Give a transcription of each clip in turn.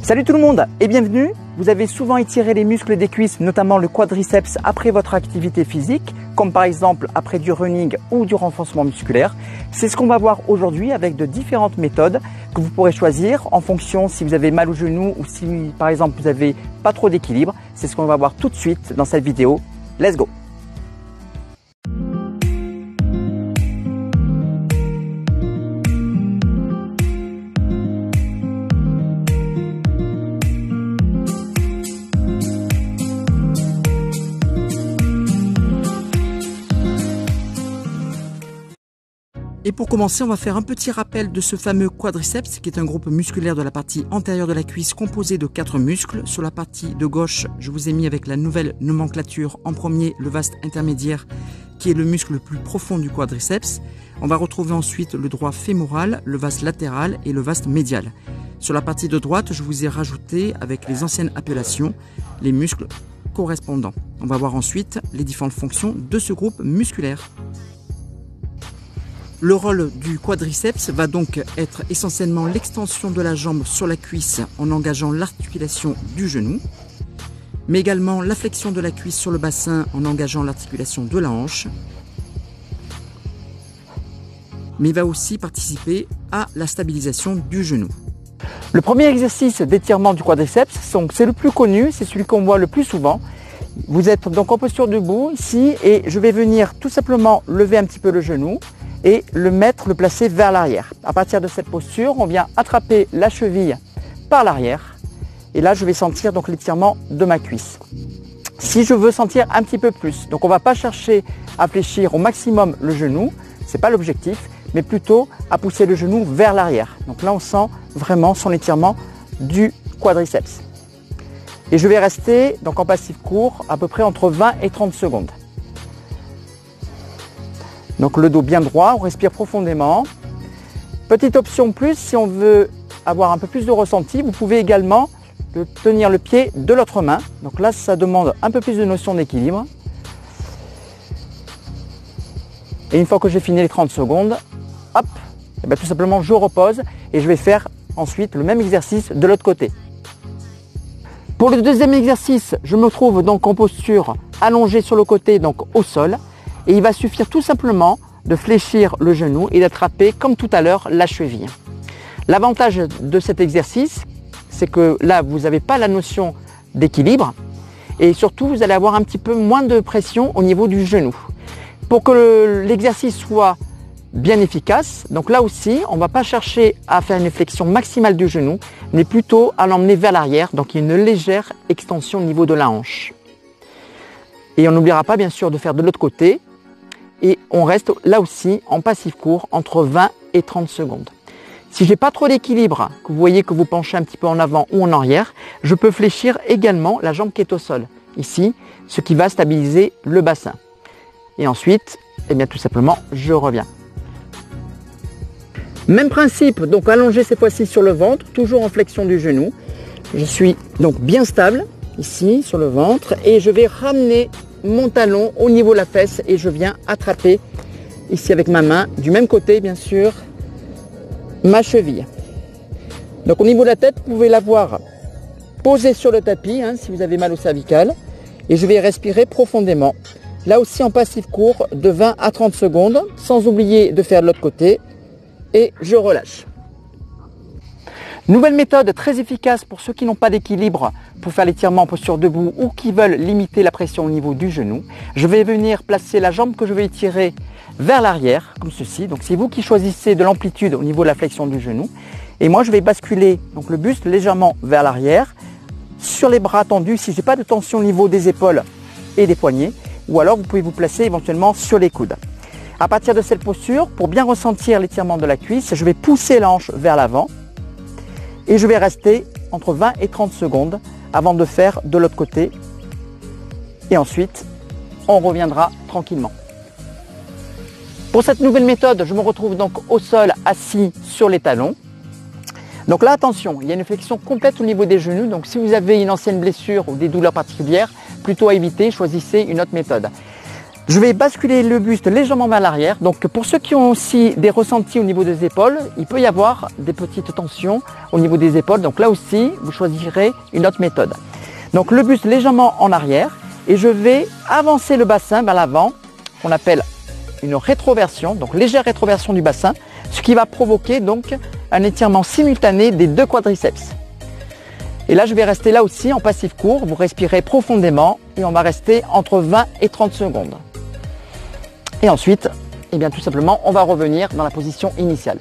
Salut tout le monde et bienvenue. Vous avez souvent étiré les muscles des cuisses, notamment le quadriceps après votre activité physique, comme par exemple après du running ou du renforcement musculaire. C'est ce qu'on va voir aujourd'hui avec de différentes méthodes que vous pourrez choisir en fonction si vous avez mal au genou ou si par exemple vous n'avez pas trop d'équilibre. C'est ce qu'on va voir tout de suite dans cette vidéo. Let's go! Et pour commencer, on va faire un petit rappel de ce fameux quadriceps qui est un groupe musculaire de la partie antérieure de la cuisse composé de 4 muscles. Sur la partie de gauche, je vous ai mis avec la nouvelle nomenclature en premier le vaste intermédiaire qui est le muscle le plus profond du quadriceps. On va retrouver ensuite le droit fémoral, le vaste latéral et le vaste médial. Sur la partie de droite, je vous ai rajouté avec les anciennes appellations les muscles correspondants. On va voir ensuite les différentes fonctions de ce groupe musculaire. Le rôle du quadriceps va donc être essentiellement l'extension de la jambe sur la cuisse en engageant l'articulation du genou, mais également la flexion de la cuisse sur le bassin en engageant l'articulation de la hanche, mais il va aussi participer à la stabilisation du genou. Le premier exercice d'étirement du quadriceps, c'est le plus connu, c'est celui qu'on voit le plus souvent. Vous êtes donc en posture debout ici et je vais venir tout simplement lever un petit peu le genou et le placer vers l'arrière. À partir de cette posture, on vient attraper la cheville par l'arrière et là je vais sentir donc l'étirement de ma cuisse. Si je veux sentir un petit peu plus, donc on ne va pas chercher à fléchir au maximum le genou, ce n'est pas l'objectif, mais plutôt à pousser le genou vers l'arrière. Donc là on sent vraiment son étirement du quadriceps. Et je vais rester donc en passif court à peu près entre 20 et 30 secondes. Donc le dos bien droit, on respire profondément. Petite option plus, si on veut avoir un peu plus de ressenti, vous pouvez également tenir le pied de l'autre main. Donc là, ça demande un peu plus de notion d'équilibre. Et une fois que j'ai fini les 30 secondes, hop, et bien tout simplement je repose et je vais faire ensuite le même exercice de l'autre côté. Pour le deuxième exercice, je me trouve donc en posture allongée sur le côté, donc au sol. Et il va suffire tout simplement de fléchir le genou et d'attraper, comme tout à l'heure, la cheville. L'avantage de cet exercice, c'est que là, vous n'avez pas la notion d'équilibre et surtout, vous allez avoir un petit peu moins de pression au niveau du genou. Pour que l'exercice soit bien efficace, donc là aussi, on ne va pas chercher à faire une flexion maximale du genou, mais plutôt à l'emmener vers l'arrière, donc il y a une légère extension au niveau de la hanche. Et on n'oubliera pas bien sûr de faire de l'autre côté. Et on reste là aussi en passif court entre 20 et 30 secondes. Si je n'ai pas trop d'équilibre, que vous voyez que vous penchez un petit peu en avant ou en arrière, je peux fléchir également la jambe qui est au sol, ici, ce qui va stabiliser le bassin. Et ensuite, eh bien, tout simplement, je reviens. Même principe, donc allongé cette fois-ci sur le ventre, toujours en flexion du genou. Je suis donc bien stable, ici, sur le ventre, et je vais ramener mon talon au niveau de la fesse et je viens attraper ici avec ma main, du même côté bien sûr, ma cheville. Donc au niveau de la tête, vous pouvez l'avoir posée sur le tapis si vous avez mal au cervical et je vais respirer profondément. Là aussi en passif court de 20 à 30 secondes sans oublier de faire de l'autre côté et je relâche. Nouvelle méthode très efficace pour ceux qui n'ont pas d'équilibre pour faire l'étirement en posture debout ou qui veulent limiter la pression au niveau du genou. Je vais venir placer la jambe que je vais étirer vers l'arrière, comme ceci. Donc c'est vous qui choisissez de l'amplitude au niveau de la flexion du genou. Et moi je vais basculer donc, le buste légèrement vers l'arrière, sur les bras tendus si je n'ai pas de tension au niveau des épaules et des poignets. Ou alors vous pouvez vous placer éventuellement sur les coudes. À partir de cette posture, pour bien ressentir l'étirement de la cuisse, je vais pousser la hanche vers l'avant. Et je vais rester entre 20 et 30 secondes avant de faire de l'autre côté. Et ensuite, on reviendra tranquillement. Pour cette nouvelle méthode, je me retrouve donc au sol assis sur les talons. Donc là, attention, il y a une flexion complète au niveau des genoux. Donc si vous avez une ancienne blessure ou des douleurs particulières, plutôt à éviter, choisissez une autre méthode. Je vais basculer le buste légèrement vers l'arrière. Donc pour ceux qui ont aussi des ressentis au niveau des épaules, il peut y avoir des petites tensions au niveau des épaules. Donc là aussi, vous choisirez une autre méthode. Donc le buste légèrement en arrière et je vais avancer le bassin vers l'avant, qu'on appelle une rétroversion, donc légère rétroversion du bassin, ce qui va provoquer donc un étirement simultané des deux quadriceps. Et là, je vais rester là aussi en passif court. Vous respirez profondément et on va rester entre 20 et 30 secondes. Et ensuite, eh bien, tout simplement, on va revenir dans la position initiale.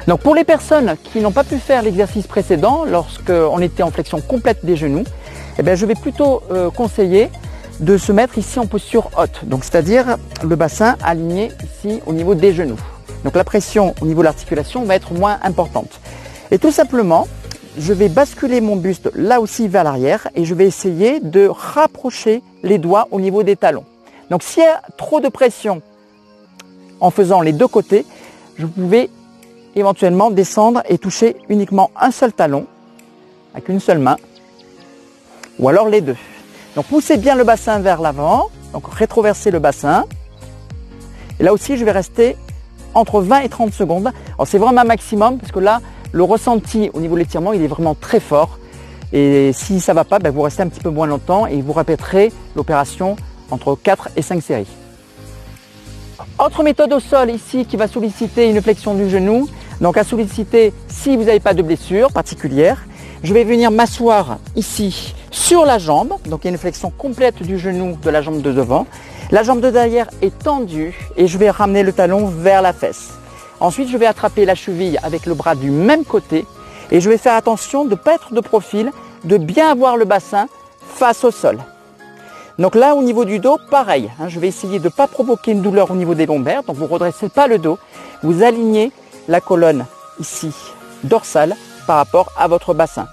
Donc pour les personnes qui n'ont pas pu faire l'exercice précédent, lorsqu'on était en flexion complète des genoux, eh bien, je vais plutôt conseiller de se mettre ici en posture haute. Donc c'est-à-dire le bassin aligné ici au niveau des genoux. Donc la pression au niveau de l'articulation va être moins importante. Et tout simplement, je vais basculer mon buste là aussi vers l'arrière et je vais essayer de rapprocher les doigts au niveau des talons. Donc s'il y a trop de pression en faisant les deux côtés, je pouvais éventuellement descendre et toucher uniquement un seul talon avec une seule main ou alors les deux. Donc poussez bien le bassin vers l'avant, donc rétroversez le bassin. Et là aussi je vais rester entre 20 et 30 secondes. Alors c'est vraiment un maximum parce que là le ressenti au niveau de l'étirement il est vraiment très fort. Et si ça ne va pas, vous restez un petit peu moins longtemps et vous répéterez l'opération entre 4 et 5 séries. Autre méthode au sol ici qui va solliciter une flexion du genou. Donc à solliciter si vous n'avez pas de blessure particulière. Je vais venir m'asseoir ici sur la jambe. Donc il y a une flexion complète du genou de la jambe de devant. La jambe de derrière est tendue et je vais ramener le talon vers la fesse. Ensuite je vais attraper la cheville avec le bras du même côté et je vais faire attention de ne pas être de profil, de bien avoir le bassin face au sol. Donc là au niveau du dos, pareil, je vais essayer de ne pas provoquer une douleur au niveau des lombaires. Donc vous ne redressez pas le dos, vous alignez la colonne ici dorsale par rapport à votre bassin.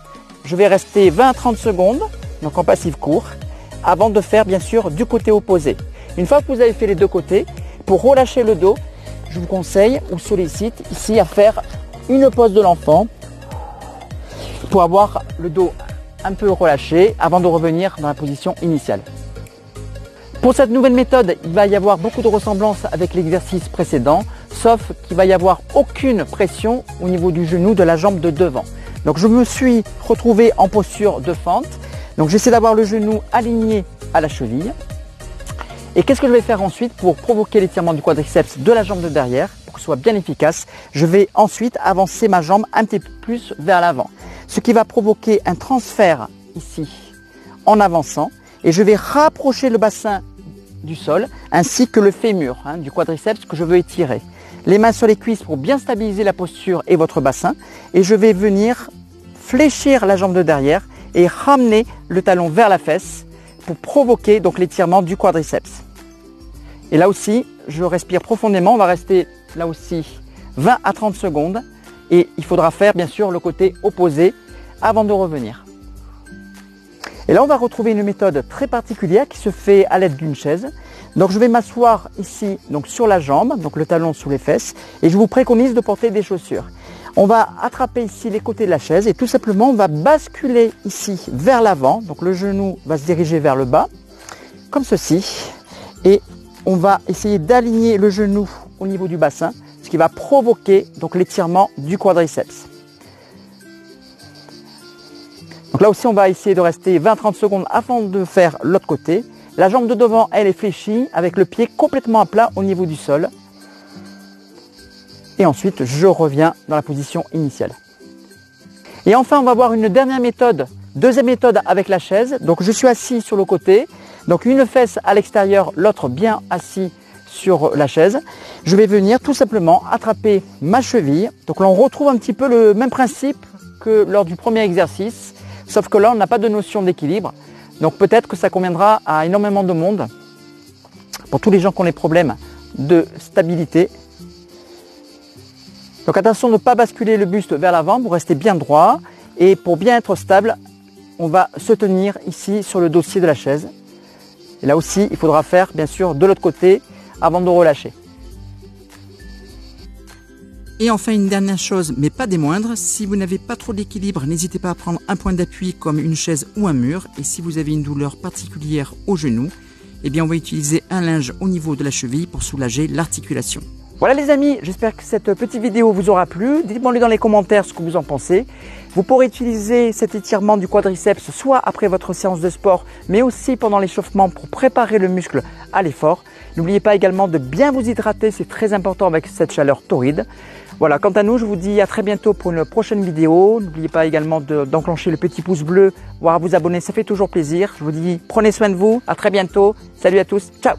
Je vais rester 20 à 30 secondes, donc en passif court, avant de faire bien sûr du côté opposé. Une fois que vous avez fait les deux côtés, pour relâcher le dos, je vous conseille ou sollicite ici à faire une pause de l'enfant pour avoir le dos un peu relâché avant de revenir dans la position initiale. Pour cette nouvelle méthode, il va y avoir beaucoup de ressemblances avec l'exercice précédent, sauf qu'il va y avoir aucune pression au niveau du genou de la jambe de devant. Donc je me suis retrouvé en posture de fente. Donc j'essaie d'avoir le genou aligné à la cheville. Et qu'est-ce que je vais faire ensuite pour provoquer l'étirement du quadriceps de la jambe de derrière, pour que ce soit bien efficace? Je vais ensuite avancer ma jambe un petit peu plus vers l'avant, ce qui va provoquer un transfert ici en avançant. Et je vais rapprocher le bassin du sol ainsi que le fémur du quadriceps que je veux étirer. Les mains sur les cuisses pour bien stabiliser la posture et votre bassin. Et je vais venir fléchir la jambe de derrière et ramener le talon vers la fesse pour provoquer donc l'étirement du quadriceps. Et là aussi, je respire profondément. On va rester là aussi 20 à 30 secondes. Et il faudra faire bien sûr le côté opposé avant de revenir. Et là, on va retrouver une méthode très particulière qui se fait à l'aide d'une chaise. Donc, je vais m'asseoir ici donc sur la jambe, donc le talon sous les fesses. Et je vous préconise de porter des chaussures. On va attraper ici les côtés de la chaise et tout simplement, on va basculer ici vers l'avant. Donc, le genou va se diriger vers le bas, comme ceci. Et on va essayer d'aligner le genou au niveau du bassin, ce qui va provoquer donc l'étirement du quadriceps. Donc là aussi, on va essayer de rester 20-30 secondes avant de faire l'autre côté. La jambe de devant, elle est fléchie avec le pied complètement à plat au niveau du sol. Et ensuite, je reviens dans la position initiale. Et enfin, on va voir une dernière méthode, deuxième méthode avec la chaise. Donc je suis assis sur le côté, donc une fesse à l'extérieur, l'autre bien assis sur la chaise. Je vais venir tout simplement attraper ma cheville. Donc là, on retrouve un petit peu le même principe que lors du premier exercice. Sauf que là, on n'a pas de notion d'équilibre. Donc peut-être que ça conviendra à énormément de monde. Pour tous les gens qui ont des problèmes de stabilité. Donc attention de ne pas basculer le buste vers l'avant pour rester bien droit. Et pour bien être stable, on va se tenir ici sur le dossier de la chaise. Et là aussi, il faudra faire bien sûr de l'autre côté avant de relâcher. Et enfin, une dernière chose, mais pas des moindres, si vous n'avez pas trop d'équilibre, n'hésitez pas à prendre un point d'appui comme une chaise ou un mur. Et si vous avez une douleur particulière au genou, eh bien on va utiliser un linge au niveau de la cheville pour soulager l'articulation. Voilà les amis, j'espère que cette petite vidéo vous aura plu. Dites-moi dans les commentaires ce que vous en pensez. Vous pourrez utiliser cet étirement du quadriceps soit après votre séance de sport, mais aussi pendant l'échauffement pour préparer le muscle à l'effort. N'oubliez pas également de bien vous hydrater, c'est très important avec cette chaleur torride. Voilà, quant à nous, je vous dis à très bientôt pour une prochaine vidéo. N'oubliez pas également d'enclencher le petit pouce bleu, voire vous abonner, ça fait toujours plaisir. Je vous dis prenez soin de vous, à très bientôt. Salut à tous, ciao!